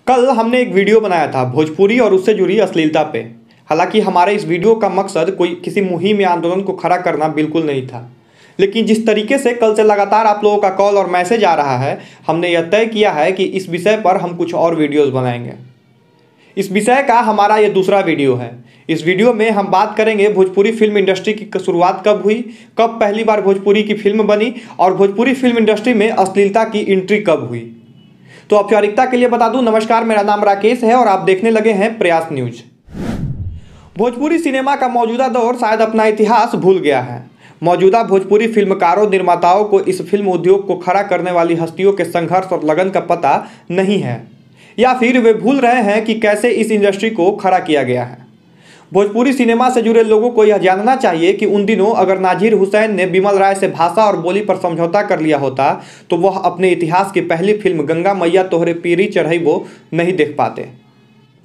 कल हमने एक वीडियो बनाया था भोजपुरी और उससे जुड़ी अश्लीलता पे। हालांकि हमारे इस वीडियो का मकसद कोई किसी मुहिम या आंदोलन को खड़ा करना बिल्कुल नहीं था, लेकिन जिस तरीके से कल से लगातार आप लोगों का कॉल और मैसेज आ रहा है, हमने यह तय किया है कि इस विषय पर हम कुछ और वीडियोज़ बनाएंगे। इस विषय का हमारा ये दूसरा वीडियो है। इस वीडियो में हम बात करेंगे भोजपुरी फिल्म इंडस्ट्री की शुरुआत कब हुई, कब पहली बार भोजपुरी की फिल्म बनी और भोजपुरी फिल्म इंडस्ट्री में अश्लीलता की एंट्री कब हुई। तो औपचारिकता के लिए बता दूं, नमस्कार, मेरा नाम राकेश है और आप देखने लगे हैं प्रयास न्यूज। भोजपुरी सिनेमा का मौजूदा दौर शायद अपना इतिहास भूल गया है। मौजूदा भोजपुरी फिल्मकारों निर्माताओं को इस फिल्म उद्योग को खड़ा करने वाली हस्तियों के संघर्ष और लगन का पता नहीं है, या फिर वे भूल रहे हैं कि कैसे इस इंडस्ट्री को खड़ा किया गया है। भोजपुरी सिनेमा से जुड़े लोगों को यह जानना चाहिए कि उन दिनों अगर नाजिर हुसैन ने बिमल राय से भाषा और बोली पर समझौता कर लिया होता तो वह अपने इतिहास की पहली फिल्म गंगा मैया तोहरे पीरी चढ़ैबो नहीं देख पाते।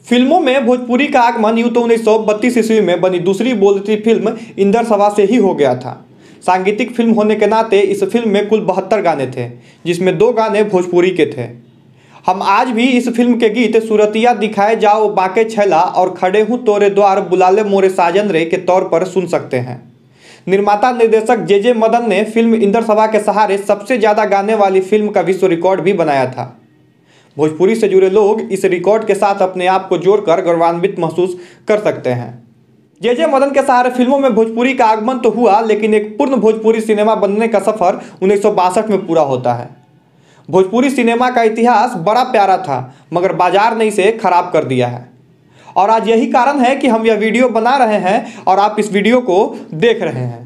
फिल्मों में भोजपुरी का आगमन यूं तो 1932 ईस्वी में बनी दूसरी बोलती फिल्म इंदर सभा से ही हो गया था। सांगीतिक फिल्म होने के नाते इस फिल्म में कुल 72 गाने थे, जिसमें 2 गाने भोजपुरी के थे। हम आज भी इस फिल्म के गीत सूरतिया दिखाए जाओ बाके छैला और खड़े हूँ तोरे द्वार बुलाले मोरे साजन रे के तौर पर सुन सकते हैं। निर्माता निर्देशक जे मदन ने फिल्म इंदर सभा के सहारे सबसे ज़्यादा गाने वाली फिल्म का विश्व रिकॉर्ड भी बनाया था। भोजपुरी से जुड़े लोग इस रिकॉर्ड के साथ अपने आप को जोड़कर गौरवान्वित महसूस कर सकते हैं। जे मदन के सहारे फिल्मों में भोजपुरी का आगमन तो हुआ, लेकिन एक पूर्ण भोजपुरी सिनेमा बनने का सफर 1962 में पूरा होता है। भोजपुरी सिनेमा का इतिहास बड़ा प्यारा था, मगर बाजार ने इसे खराब कर दिया है। और आज यही कारण है कि हम यह वीडियो बना रहे हैं और आप इस वीडियो को देख रहे हैं।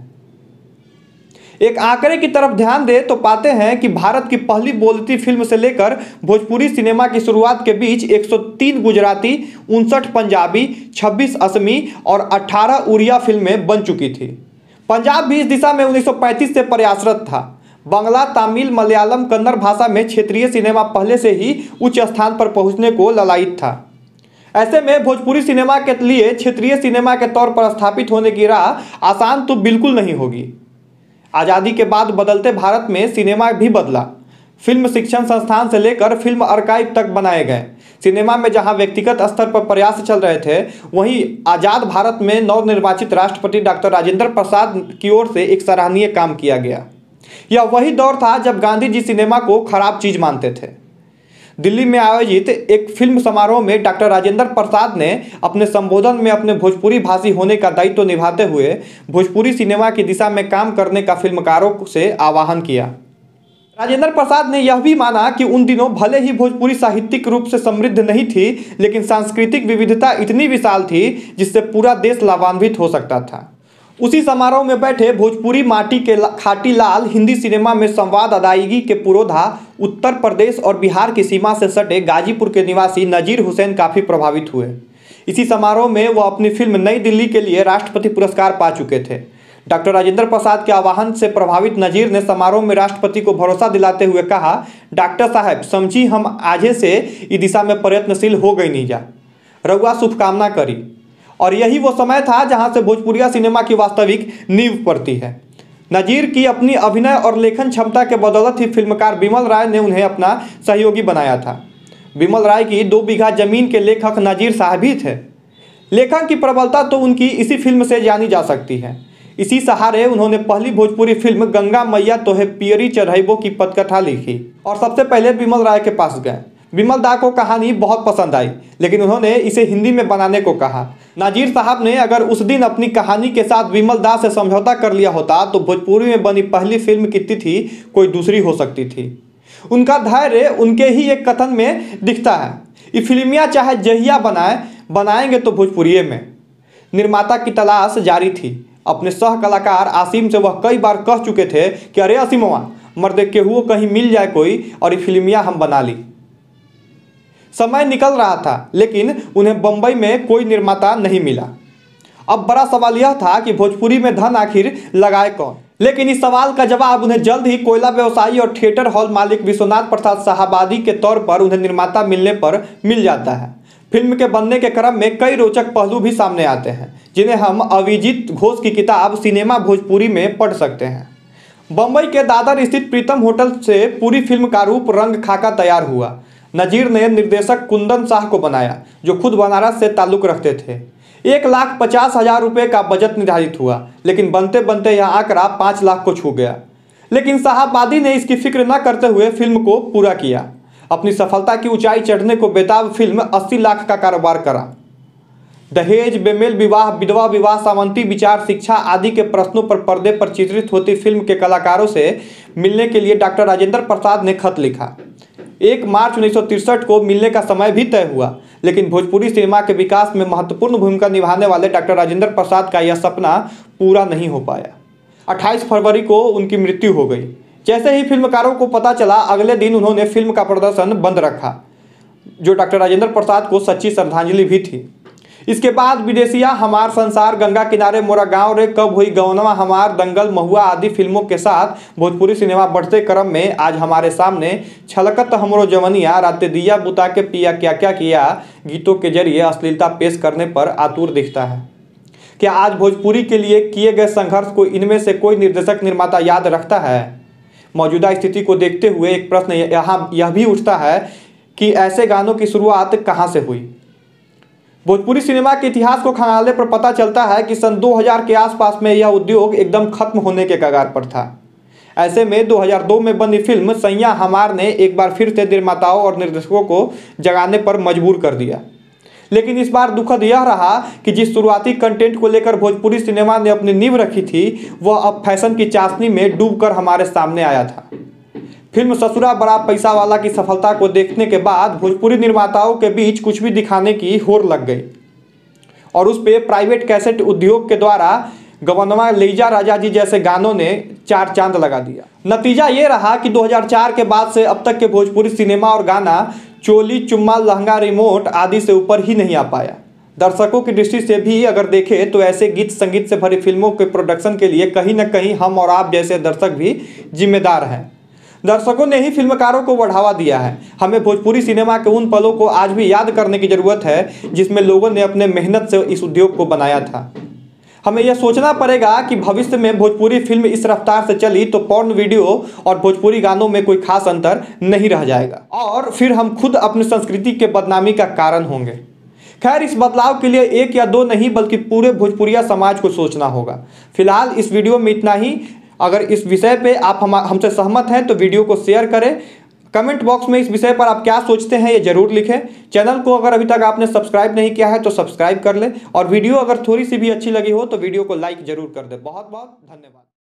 एक आंकड़े की तरफ ध्यान दें तो पाते हैं कि भारत की पहली बोलती फिल्म से लेकर भोजपुरी सिनेमा की शुरुआत के बीच 103 गुजराती, 59 पंजाबी, 26 असमी और 18 उड़िया फिल्में बन चुकी थी। पंजाब भी इस दिशा में 1935 से प्रयासरत था। बांग्ला, तमिल, मलयालम, कन्नड़ भाषा में क्षेत्रीय सिनेमा पहले से ही उच्च स्थान पर पहुंचने को ललायित था। ऐसे में भोजपुरी सिनेमा के लिए क्षेत्रीय सिनेमा के तौर पर स्थापित होने की राह आसान तो बिल्कुल नहीं होगी। आज़ादी के बाद बदलते भारत में सिनेमा भी बदला। फिल्म शिक्षण संस्थान से लेकर फिल्म आर्काइव तक बनाए गए। सिनेमा में जहां व्यक्तिगत स्तर पर प्रयास चल रहे थे, वहीं आज़ाद भारत में नवनिर्वाचित राष्ट्रपति डॉक्टर राजेंद्र प्रसाद की ओर से एक सराहनीय काम किया गया। यह वही दौर था जब गांधी जी सिनेमा को खराब चीज मानते थे। दिल्ली में आयोजित एक फिल्म समारोह में डॉक्टर राजेंद्र प्रसाद ने अपने संबोधन में अपने भोजपुरी भाषी होने का दायित्व निभाते हुए भोजपुरी सिनेमा की दिशा में काम करने का फिल्मकारों से आह्वान किया। राजेंद्र प्रसाद ने यह भी माना कि उन दिनों भले ही भोजपुरी साहित्यिक रूप से समृद्ध नहीं थी, लेकिन सांस्कृतिक विविधता इतनी विशाल थी जिससे पूरा देश लाभान्वित हो सकता था। उसी समारोह में बैठे भोजपुरी माटी के खाटी लाल हिंदी सिनेमा में संवाद अदायगी के पुरोधा उत्तर प्रदेश और बिहार की सीमा से सटे गाजीपुर के निवासी नजीर हुसैन काफ़ी प्रभावित हुए। इसी समारोह में वह अपनी फिल्म नई दिल्ली के लिए राष्ट्रपति पुरस्कार पा चुके थे। डॉक्टर राजेंद्र प्रसाद के आह्वान से प्रभावित नजीर ने समारोह में राष्ट्रपति को भरोसा दिलाते हुए कहा, डॉक्टर साहब समझी हम आजे से इस दिशा में प्रयत्नशील हो गई नहीं जा, रउआ शुभकामना करी। और यही वो समय था जहां से भोजपुरिया सिनेमा की वास्तविक नींव पड़ती है। नजीर की अपनी अभिनय और लेखन क्षमता के बदौलत ही फिल्मकार बिमल राय ने उन्हें अपना सहयोगी बनाया था। बिमल राय की 2 बीघा जमीन के लेखक नजीर साहब ही थे। लेखन की प्रबलता तो उनकी इसी फिल्म से जानी जा सकती है। इसी सहारे उन्होंने पहली भोजपुरी फिल्म गंगा मैया तोहे पीरी चढ़ैबो की पटकथा लिखी और सबसे पहले बिमल राय के पास गए। बिमल दा को कहानी बहुत पसंद आई, लेकिन उन्होंने इसे हिंदी में बनाने को कहा। नाजिर साहब ने अगर उस दिन अपनी कहानी के साथ बिमल दा से समझौता कर लिया होता तो भोजपुरी में बनी पहली फिल्म की तिथि कोई दूसरी हो सकती थी। उनका धैर्य उनके ही एक कथन में दिखता है, ये फिल्मियाँ चाहे जहिया बनाएंगे तो भोजपुरी में। निर्माता की तलाश जारी थी। अपने सह कलाकार आसिम से वह कई बार कह चुके थे कि अरे असीमवा मर्द केहू कहीं मिल जाए कोई और ये फिल्मियाँ हम बना ली। समय निकल रहा था, लेकिन उन्हें बंबई में कोई निर्माता नहीं मिला। अब बड़ा सवाल यह था कि भोजपुरी में धन आखिर लगाए कौन। लेकिन इस सवाल का जवाब उन्हें जल्द ही कोयला व्यवसायी और थिएटर हॉल मालिक विश्वनाथ प्रसाद साहबादी के तौर पर उन्हें निर्माता मिलने पर मिल जाता है। फिल्म के बनने के क्रम में कई रोचक पहलू भी सामने आते हैं, जिन्हें हम अभिजीत घोष की किताब सिनेमा भोजपुरी में पढ़ सकते हैं। बंबई के दादर स्थित प्रीतम होटल से पूरी फिल्म का रूप रंग खाका तैयार हुआ। नजीर ने निर्देशक कुंदन शाह को बनाया, जो खुद बनारस से ताल्लुक़ रखते थे। 1,50,000 रुपये का बजट निर्धारित हुआ, लेकिन बनते बनते यह आंकड़ा 5 लाख को छू गया। लेकिन साहबादी ने इसकी फिक्र न करते हुए फिल्म को पूरा किया। अपनी सफलता की ऊंचाई चढ़ने को बेताब फिल्म 80 लाख का कारोबार करा। दहेज, बेमेल विवाह, विधवा विवाह, सामंती विचार, शिक्षा आदि के प्रश्नों पर पर्दे पर चित्रित होती फिल्म के कलाकारों से मिलने के लिए डॉक्टर राजेंद्र प्रसाद ने खत लिखा। 1 मार्च 1963 को मिलने का समय भी तय हुआ, लेकिन भोजपुरी सिनेमा के विकास में महत्वपूर्ण भूमिका निभाने वाले डॉक्टर राजेंद्र प्रसाद का यह सपना पूरा नहीं हो पाया। 28 फरवरी को उनकी मृत्यु हो गई। जैसे ही फिल्मकारों को पता चला, अगले दिन उन्होंने फिल्म का प्रदर्शन बंद रखा, जो डॉक्टर राजेंद्र प्रसाद को सच्ची श्रद्धांजलि भी थी। इसके बाद विदेशिया, हमार संसार, गंगा किनारे मोरा गांव रे, कब हुई गौनवा हमार, दंगल, महुआ आदि फिल्मों के साथ भोजपुरी सिनेमा बढ़ते क्रम में आज हमारे सामने छलकत हमरो जवनिया, राते दिया बुता के पिया क्या क्या किया गीतों के जरिए अश्लीलता पेश करने पर आतुर दिखता है। क्या आज भोजपुरी के लिए किए गए संघर्ष को इनमें से कोई निर्देशक निर्माता याद रखता है? मौजूदा स्थिति को देखते हुए एक प्रश्न यहाँ यह भी उठता है कि ऐसे गानों की शुरुआत कहाँ से हुई? भोजपुरी सिनेमा के इतिहास को खंगालने पर पता चलता है कि सन 2000 के आसपास में यह उद्योग एकदम खत्म होने के कगार पर था। ऐसे में 2002 में बनी फिल्म सैया हमार ने एक बार फिर से निर्माताओं और निर्देशकों को जगाने पर मजबूर कर दिया। लेकिन इस बार दुखद यह रहा कि जिस शुरुआती कंटेंट को लेकर भोजपुरी सिनेमा ने अपनी नींव रखी थी, वह अब फैशन की चाशनी में डूबकर हमारे सामने आया था। फिल्म ससुरा बड़ा पैसा वाला की सफलता को देखने के बाद भोजपुरी निर्माताओं के बीच कुछ भी दिखाने की होड़ लग गई और उस पे प्राइवेट कैसेट उद्योग के द्वारा गवनवा लैजा राजा जी जैसे गानों ने 4 चांद लगा दिया। नतीजा ये रहा कि 2004 के बाद से अब तक के भोजपुरी सिनेमा और गाना चोली, चुम्मा, लहंगा, रिमोट आदि से ऊपर ही नहीं आ पाया। दर्शकों की दृष्टि से भी अगर देखें तो ऐसे गीत संगीत से भरी फिल्मों के प्रोडक्शन के लिए कहीं न कहीं हम और आप जैसे दर्शक भी जिम्मेदार हैं। दर्शकों ने ही फिल्मकारों को बढ़ावा दिया है। हमें भोजपुरी सिनेमा के उन पलों को आज भी याद करने की जरूरत है जिसमें लोगों ने अपने मेहनत से इस उद्योग को बनाया था। हमें यह सोचना पड़ेगा कि भविष्य में भोजपुरी फिल्म इस रफ्तार से चली तो पोर्न वीडियो और भोजपुरी गानों में कोई खास अंतर नहीं रह जाएगा और फिर हम खुद अपनी संस्कृति के बदनामी का कारण होंगे। खैर, इस बदलाव के लिए 1 या 2 नहीं बल्कि पूरे भोजपुरिया समाज को सोचना होगा। फिलहाल इस वीडियो में इतना ही। अगर इस विषय पे आप हमसे सहमत हैं तो वीडियो को शेयर करें। कमेंट बॉक्स में इस विषय पर आप क्या सोचते हैं ये जरूर लिखें। चैनल को अगर अभी तक आपने सब्सक्राइब नहीं किया है तो सब्सक्राइब कर लें और वीडियो अगर थोड़ी सी भी अच्छी लगी हो तो वीडियो को लाइक जरूर कर दें। बहुत बहुत धन्यवाद।